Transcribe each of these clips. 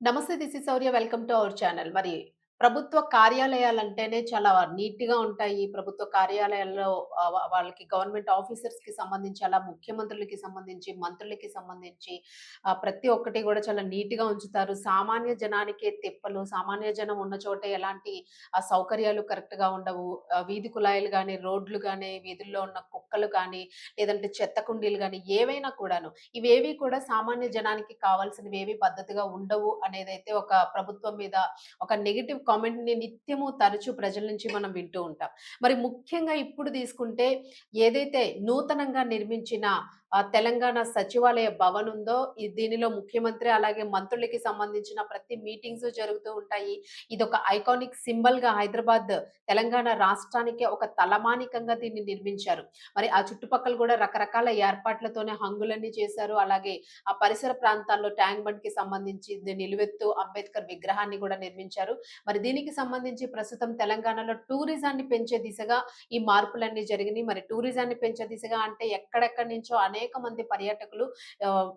నమస్తే. This is Shaurya. Welcome to our channel. మరి ప్రభుత్వ కార్యాలయాలంటేనే చాలా నీట్‌గా ఉంటాయి. ప్రభుత్వ కార్యాలయాల్లో వాళ్ళకి గవర్నమెంట్ ఆఫీసర్స్‌కి సంబంధించి, అలా ముఖ్యమంత్రులకి సంబంధించి, మంత్రులకి సంబంధించి ప్రతి ఒక్కటి గూడా చాలా నీట్‌గా ఉంచుతారు. సామాన్య జనానికే తిప్పలు. సామాన్య జనం ఉన్న చోట ఎలాంటి సౌకర్యాలు కరెక్ట్‌గా ఉండవు. వీధి కుళాయిలు గాని, రోడ్లు గాని, వీధుల్లో ఉన్న కుక్కలు గాని, లేదంటే చెత్త కుండీలు గాని, ఏవైనా కూడాను ఇవేవి కూడా సామాన్య జనానికి కావాల్సినవేవి పద్ధతిగా ఉండవు అనేదైతే ఒక ప్రభుత్వం మీద ఒక నెగెటివ్ కామెంట్‌ని నిత్యము తరచూ ప్రజల నుంచి మనం వింటూ ఉంటాం. మరి ముఖ్యంగా ఇప్పుడు తీసుకుంటే ఏదైతే నూతనంగా నిర్మించిన తెలంగాణ సచివాలయ భవన్ ఉందో దీనిలో ముఖ్యమంత్రి అలాగే మంత్రులకి సంబంధించిన ప్రతి మీటింగ్స్ జరుగుతూ ఉంటాయి. ఇదొక ఐకానిక్ సింబల్‌గా హైదరాబాద్ తెలంగాణ రాష్ట్రానికే ఒక తలమానికంగా దీన్ని నిర్మించారు. మరి ఆ చుట్టుపక్కల గూడా రకరకాల ఏర్పాట్లతోనే హంగులన్నీ చేశారు. అలాగే ఆ పరిసర ప్రాంతాల్లో ట్యాంక్ బండ్‌కి సంబంధించి నిలువెత్తు అంబేద్కర్ విగ్రహాన్ని గూడా నిర్మించారు. మరి దీనికి సంబంధించి ప్రస్తుతం తెలంగాణలో టూరిజాన్ని పెంచే దిశగా ఈ మార్పులన్నీ జరిగినాయి. మరి టూరిజాన్ని పెంచే దిశగా అంటే ఎక్కడెక్కడి నుంచో అనేక మంది పర్యాటకులు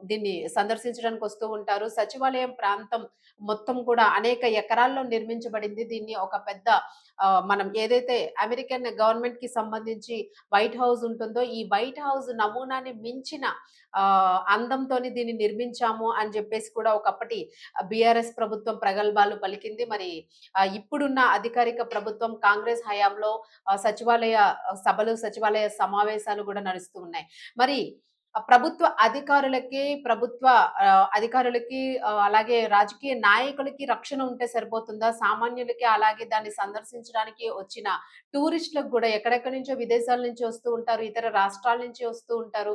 దీన్ని సందర్శించడానికి వస్తూ ఉంటారు. సచివాలయం ప్రాంతం మొత్తం కూడా అనేక ఎకరాల్లో నిర్మించబడింది. దీన్ని ఒక పెద్ద మనం ఏదైతే అమెరికన్ గవర్నమెంట్‌కి సంబంధించి వైట్ హౌస్ ఉంటుందో, ఈ వైట్ హౌస్ నమూనాని మించిన అందంతోని దీన్ని నిర్మించాము అని జెప్పేసి కూడా ఒకప్పటి బీఆర్ఎస్ ప్రభుత్వం ప్రగల్భాలు పలికింది. మరి ఇప్పుడున్న అధికారిక ప్రభుత్వం కాంగ్రెస్ హయాంలో సచివాలయ సభలు, సచివాలయ సమావేశాలు గూడా నడుస్తూ ఉన్నాయి. మరి ప్రభుత్వ అధికారులకి అలాగే రాజకీయ నాయకులకి రక్షణ ఉంటే సరిపోతుందా? సామాన్యులకి అలాగే దాన్ని సందర్శించడానికి వచ్చిన టూరిస్ట్‌లకు గూడా ఎక్కడెక్కడి నుంచో విదేశాల నుంచి వస్తూ ఉంటారు. ఇతర రాష్ట్రాల నుంచి వస్తూ ఉంటారు.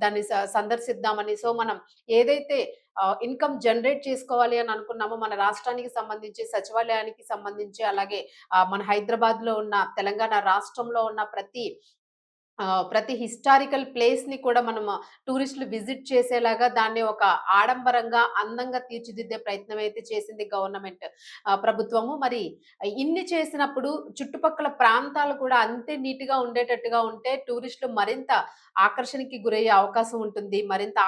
దాన్ని సందర్శిద్దామని. సో, మనం ఏదైతే ఇన్‌కమ్ జనరేట్ చేసుకోవాలి అని అనుకున్నామో మన రాష్ట్రానికి సంబంధించి, సచివాలయానికి సంబంధించి అలాగే మన హైదరాబాద్‌లో ఉన్న, తెలంగాణ రాష్ట్రంలో ఉన్న ప్రతి హిస్టారికల్ ప్లేస్‌ని కూడా మనము టూరిస్టులు విజిట్ చేసేలాగా దాన్ని ఒక ఆడంబరంగా, అందంగా తీర్చిదిద్దే ప్రయత్నం అయితే చేసింది గవర్నమెంట్ ప్రభుత్వము. మరి ఇన్ని చేసినప్పుడు చుట్టుపక్కల ప్రాంతాలు కూడా అంతే నీట్‌గా ఉండేటట్టుగా ఉంటే టూరిస్టులు మరింత ఆకర్షణకి గురయ్యే అవకాశం ఉంటుంది. మరింత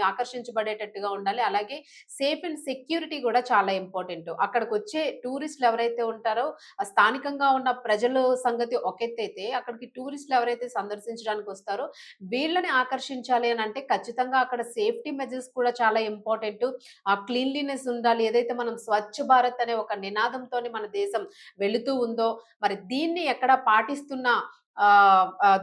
ఆకర్షించబడేటట్టుగా ఉండాలి. అలాగే సేఫ్ అండ్ సెక్యూరిటీ గూడా చాలా ఇంపార్టెంటు. అక్కడికొచ్చే టూరిస్టులు ఎవరైతే ఉంటారో స్థానికంగా ఉన్న ప్రజలు సంగతి ఒక ఎత్తైతే, అక్కడికి టూరిస్టులు ఎవరైతే సందర్శించడానికొస్తారో, వీళ్ళని ఆకర్షించాలి అనంటే ఖచ్చితంగా అక్కడ సేఫ్టీ మెజర్స్ కూడా చాలా ఇంపార్టెంటు. క్లీన్లీనెస్ ఉండాలి. ఏదైతే మనం స్వచ్ఛ భారత్ అనే ఒక నినాదంతోని మన దేశం వెళుతూ ఉందో, మరి దీన్ని ఎక్కడ పాటిస్తున్న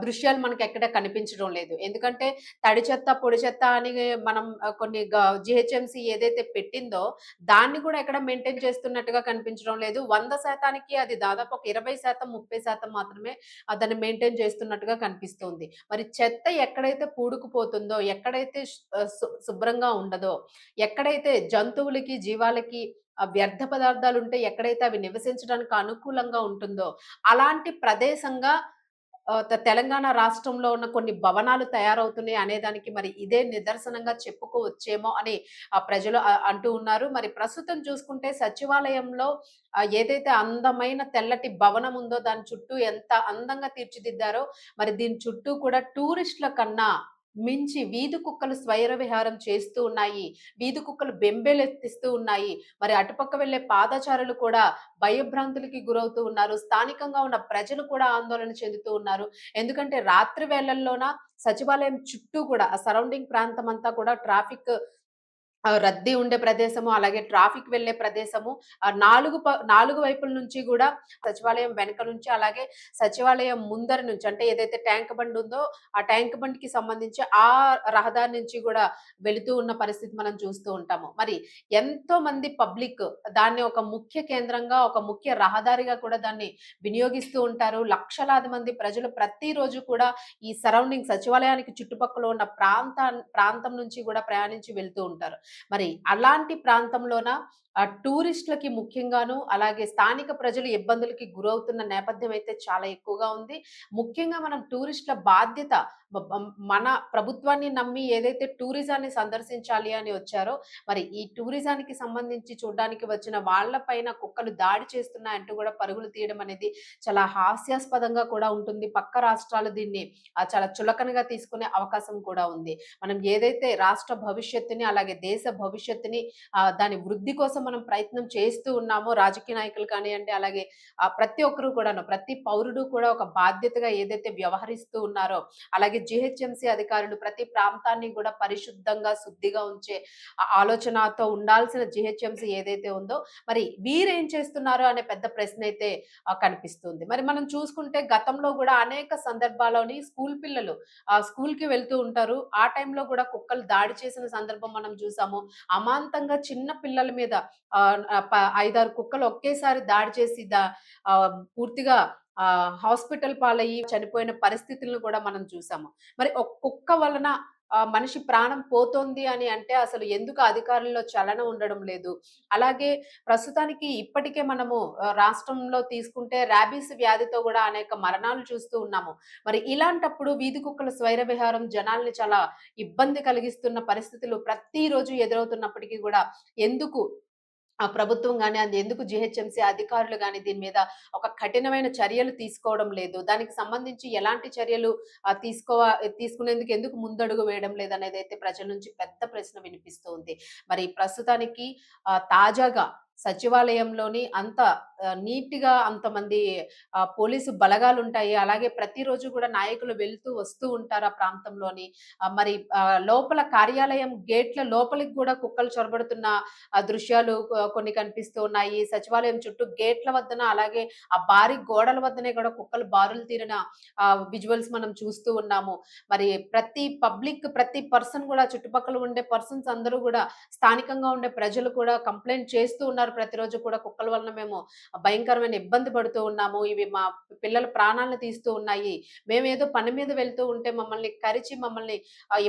దృశ్యాలు మనకెక్కడ కనిపించడం లేదు. ఎందుకంటే తడి చెత్త, పొడి చెత్త అని మనం కొన్ని జీహెచ్ఎంసీ ఏదైతే పెట్టిందో, దాన్ని కూడా ఎక్కడ మెయింటైన్ చేస్తున్నట్టుగా కనిపించడం లేదు. 100% అది దాదాపు ఒక 20%, 30% మాత్రమే దాన్ని మెయింటైన్ చేస్తున్నట్టుగా కనిపిస్తుంది. మరి చెత్త ఎక్కడైతే పూడుకుపోతుందో, ఎక్కడైతే శుభ్రంగా ఉండదో, ఎక్కడైతే జంతువులకి, జీవాలకి వ్యర్థ పదార్థాలుంటే, ఎక్కడైతే అవి నివసించడానికి అనుకూలంగా ఉంటుందో, అలాంటి ప్రదేశంగా తెలంగాణ రాష్ట్రంలో ఉన్న కొన్ని భవనాలు తయారవుతున్నాయి అనేదానికి మరి ఇదే నిదర్శనంగా చెప్పుకోవచ్చేమో అని ప్రజలు అంటూ ఉన్నారు. మరి ప్రస్తుతం చూసుకుంటే సచివాలయంలో ఏదైతే అందమైన తెల్లటి భవనం ఉందో దాని చుట్టూ ఎంత అందంగా తీర్చిదిద్దారో, మరి దీని చుట్టూ కూడా టూరిస్ట్‌ల కన్నా మించి వీధి కుక్కలు స్వైర విహారం చేస్తూ ఉన్నాయి. వీధి కుక్కలు బెంబేలెత్తిస్తూ ఉన్నాయి. మరి అటుపక్క వెళ్ళే పాదచారులు కూడా భయభ్రాంతులకి గురవుతూ ఉన్నారు. స్థానికంగా ఉన్న ప్రజలు కూడా ఆందోళన చెందుతూ ఉన్నారు. ఎందుకంటే రాత్రి వేళల్లోన సచివాలయం చుట్టూ కూడా ఆ సరౌండింగ్ ప్రాంతమంతా కూడా రద్దీ ఉండే ప్రదేశము, అలాగే ట్రాఫిక్ వెళ్ళే ప్రదేశము. 4 వైపుల నుంచి గూడా సచివాలయం వెనక నుంచి, అలాగే సచివాలయం ముందర నుంచి అంటే ఏదైతే ట్యాంక్ బండ్ ఉందో, ఆ ట్యాంక్ బండ్‌కి సంబంధించి ఆ రహదారి నుంచి గూడా వెళుతూ ఉన్న పరిస్థితి మనం చూస్తూ ఉంటాము. మరి ఎంతోమంది పబ్లిక్ దాన్ని ఒక ముఖ్య కేంద్రంగా, ఒక ముఖ్య రహదారిగా కూడా దాన్ని వినియోగిస్తూ ఉంటారు. లక్షలాది మంది ప్రజలు ప్రతిరోజు కూడా ఈ సరౌండింగ్ సచివాలయానికి చుట్టుపక్కల ఉన్న ప్రాంతం నుంచి గూడా ప్రయాణించి వెళ్తూ ఉంటారు. మరి అలాంటి ప్రాంతంలోన టూరిస్ట్‌లకి ముఖ్యంగాను, అలాగే స్థానిక ప్రజలు ఇబ్బందులకి గురవుతున్న నేపథ్యం అయితే చాలా ఎక్కువగా ఉంది. ముఖ్యంగా మనం టూరిస్ట్‌ల బాధ్యత మన ప్రభుత్వాన్ని నమ్మి ఏదైతే టూరిజాన్ని సందర్శించాలి అని వచ్చారో, మరి ఈ టూరిజానికి సంబంధించి చూడ్డానికి వచ్చిన వాళ్ళ పైన కుక్కలు దాడి చేస్తున్నాయంటూ కూడా పరుగులు తీయడం అనేది చాలా హాస్యాస్పదంగా కూడా ఉంటుంది. పక్క రాష్ట్రాలు దీన్ని చాలా చులకనగా తీసుకునే అవకాశం కూడా ఉంది. మనం ఏదైతే రాష్ట్ర భవిష్యత్తుని, అలాగే దేశ భవిష్యత్తుని దాని వృద్ధి కోసం మనం ప్రయత్నం చేస్తూ ఉన్నామో, రాజకీయ నాయకులు కానియండి, అలాగే ప్రతి ఒక్కరు కూడాను, ప్రతి పౌరుడు కూడా ఒక బాధ్యతగా ఏదైతే వ్యవహరిస్తూ ఉన్నారో, అలాగే జీహెచ్ఎంసీ అధికారులు ప్రతి ప్రాంతాన్ని కూడా పరిశుద్ధంగా, శుద్ధిగా ఉంచే ఆలోచనతో ఉండాల్సిన జీహెచ్ఎంసీ ఏదైతే ఉందో, మరి వీరేం చేస్తున్నారు అనే పెద్ద ప్రశ్న అయితే కనిపిస్తుంది. మరి మనం చూసుకుంటే గతంలో గూడా అనేక సందర్భాల్లోని స్కూల్ పిల్లలు స్కూల్‌కి వెళ్తూ ఉంటారు. ఆ టైంలో గూడా కుక్కలు దాడి చేసిన సందర్భం మనం చూసాము. అమాంతంగా చిన్న పిల్లల మీద 5, 6 కుక్కలు ఒకేసారి దాడి చేసి పూర్తిగా హాస్పిటల్ పాలయ్యి చనిపోయిన పరిస్థితులను కూడా మనం చూసాము. మరి ఒక కుక్క వలన మనిషి ప్రాణం పోతోంది అని అంటే అసలు ఎందుకు అధికారుల్లో చలనం ఉండడం లేదు? అలాగే ప్రస్తుతానికి ఇప్పటికే మనము రాష్ట్రంలో తీసుకుంటే రాబీస్ వ్యాధితో గూడా అనేక మరణాలు చూస్తూ ఉన్నాము. మరి ఇలాంటప్పుడు వీధి కుక్కల స్వైర విహారం జనాల్ని చాలా ఇబ్బంది కలిగిస్తున్న పరిస్థితులు ప్రతిరోజు ఎదురవుతున్నప్పటికీ గూడా ఎందుకు ప్రభుత్వం గాని, అది ఎందుకు జీహెచ్ఎంసీ అధికారులు గాని దీని మీద ఒక కఠినమైన చర్యలు తీసుకోవడం లేదు? దానికి సంబంధించి ఎలాంటి చర్యలు తీసుకునేందుకు ఎందుకు ముందడుగు వేయడం లేదనేదైతే ప్రజల నుంచి పెద్ద ప్రశ్న వినిపిస్తూ ఉంది. మరి ప్రస్తుతానికి తాజాగా సచివాలయంలోని అంత నీట్‌గా అంతమంది పోలీసు బలగాలుంటాయి. అలాగే ప్రతిరోజు కూడా నాయకులు వెళ్తూ, వస్తూ ఉంటారు ఆ ప్రాంతంలోని. మరి లోపల కార్యాలయం గేట్ల లోపలికి గూడా కుక్కలు చొరబడుతున్న దృశ్యాలు కొన్ని కనిపిస్తూ ఉన్నాయి. సచివాలయం చుట్టూ గేట్ల వద్దన, అలాగే ఆ భారీ గోడల వద్దనే కూడా కుక్కలు బారులు తీరిన విజువల్స్ మనం చూస్తూ ఉన్నాము. మరి ప్రతి పర్సన్ గూడా చుట్టుపక్కల ఉండే పర్సన్స్ అందరూ గూడా స్థానికంగా ఉండే ప్రజలు కూడా కంప్లెయింట్ చేస్తూ ఉన్నారు. ప్రతిరోజు కూడా కుక్కల వలన మేము భయంకరమైన ఇబ్బంది పడుతూ ఉన్నాము. ఇవి మా పిల్లల ప్రాణాలను తీస్తూ ఉన్నాయి. మేమేదో పని మీద వెళ్తూ ఉంటే మమ్మల్ని కరిచి మమ్మల్ని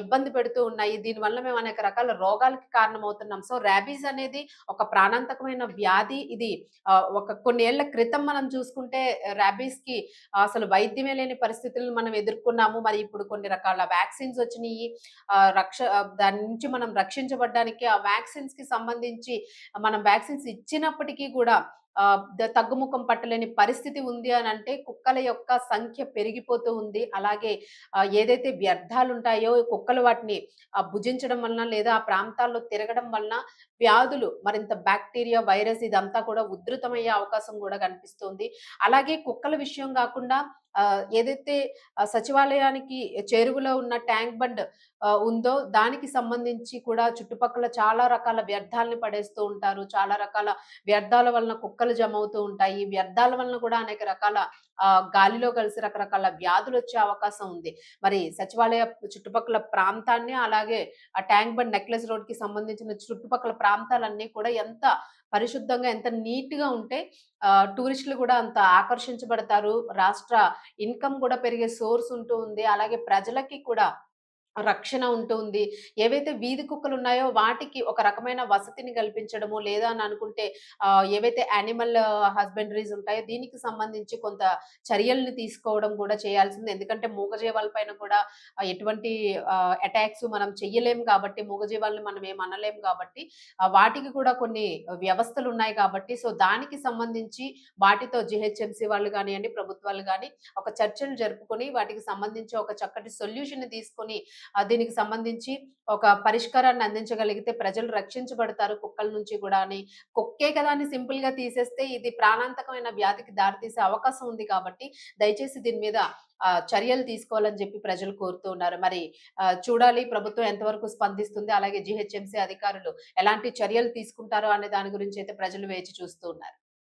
ఇబ్బంది పెడుతూ ఉన్నాయి. దీనివల్ల మేము అనేక రకాల రోగాలకి కారణమవుతున్నాం. సో, రాబీస్ అనేది ఒక ప్రాణాంతకమైన వ్యాధి. ఇది ఒక కొన్ని ఏళ్ల క్రితం మనం చూసుకుంటే రాబీస్‌కి అసలు వైద్యమే లేని పరిస్థితులను మనం ఎదుర్కొన్నాము. మరి ఇప్పుడు కొన్ని రకాల వ్యాక్సిన్స్ వచ్చినియి. దాని నుంచి మనం రక్షించబడ్డానికి ఆ వ్యాక్సిన్స్‌కి సంబంధించి మనం వ్యాక్సిన్స్ ఇచ్చినప్పటికీ కూడా తగ్గుముఖం పట్టలేని పరిస్థితి ఉంది అనంటే కుక్కల యొక్క సంఖ్య పెరిగిపోతూ ఉంది. అలాగే ఏదైతే వ్యర్థాలుంటాయో కుక్కలు వాటిని భుజించడం వలన, లేదా ఆ ప్రాంతాల్లో తిరగడం వలన వ్యాధులు మరింత బాక్టీరియా, వైరస్ ఇదంతా కూడా ఉధృతమయ్యే అవకాశం గూడా కనిపిస్తుంది. అలాగే కుక్కల విషయం గాకుండా ఏదైతే సచివాలయానికి చేరువలో ఉన్న ట్యాంక్ బండ్ ఉందో దానికి సంబంధించి కూడా చుట్టుపక్కల చాలా రకాల వ్యర్థాలని పడేస్తూ ఉంటారు. చాలా రకాల వ్యర్థాల వలన కుక్కలు జమవుతూ ఉంటాయి. వ్యర్థాల వలన కూడా అనేక రకాల గాలిలో కలిసి రకరకాల వ్యాధులొచ్చే అవకాశం ఉంది. మరి సచివాలయ చుట్టుపక్కల ప్రాంతాన్ని, అలాగే ఆ ట్యాంక్ బండ్ నెక్లెస్ రోడ్‌కి సంబంధించిన చుట్టుపక్కల ప్రాంతాలన్నీ కూడా ఎంత పరిశుద్ధంగా, ఎంత నీట్‌గా ఉంటే టూరిస్టులు గూడా అంత ఆకర్షించబడతారు. రాష్ట్ర ఇన్‌కమ్ గూడా పెరిగే సోర్స్ ఉంటూ ఉంది. అలాగే ప్రజలకి కూడా రక్షణ ఉంటుంది. ఏవైతే వీధి కుక్కలున్నాయో వాటికి ఒక రకమైన వసతిని కల్పించడము, లేదా అని అనుకుంటే ఏవైతే యానిమల్ హస్బెండరీస్ ఉంటాయో దీనికి సంబంధించి కొంత చర్యల్ని తీసుకోవడం కూడా చేయాల్సిందే. ఎందుకంటే మూగజీవాల పైన కూడా ఎటువంటి అటాక్స్ మనం చెయ్యలేము కాబట్టి, మూగజీవాలని మనం ఏమి అనలేము కాబట్టి, వాటికి కూడా కొన్ని వ్యవస్థలున్నాయి కాబట్టి, సో దానికి సంబంధించి వాటితో జీహెచ్ఎంసీ వాళ్ళు గానియండి, ప్రభుత్వాలు గాని ఒక చర్చలు జరుపుకొని వాటికి సంబంధించి ఒక చక్కటి సొల్యూషన్‌ని తీసుకొని దీనికి సంబంధించి ఒక పరిష్కారాన్ని అందించగలిగితే ప్రజలు రక్షించబడతారు కుక్కల నుంచి గూడా అని. కుక్కే కదా అని సింపుల్‌గా తీసేస్తే ఇది ప్రాణాంతకమైన వ్యాధికి దారితీసే అవకాశం ఉంది కాబట్టి, దయచేసి దీని మీద చర్యలు తీసుకోవాలని జెప్పి ప్రజలు కోరుతూ ఉన్నారు. మరి చూడాలి ప్రభుత్వం ఎంతవరకు స్పందిస్తుంది. అలాగే జీహెచ్ఎంసీ అధికారులు ఎలాంటి చర్యలు తీసుకుంటారో అనే దాని గురించైతే ప్రజలు వేచి చూస్తూ ఉన్నారు.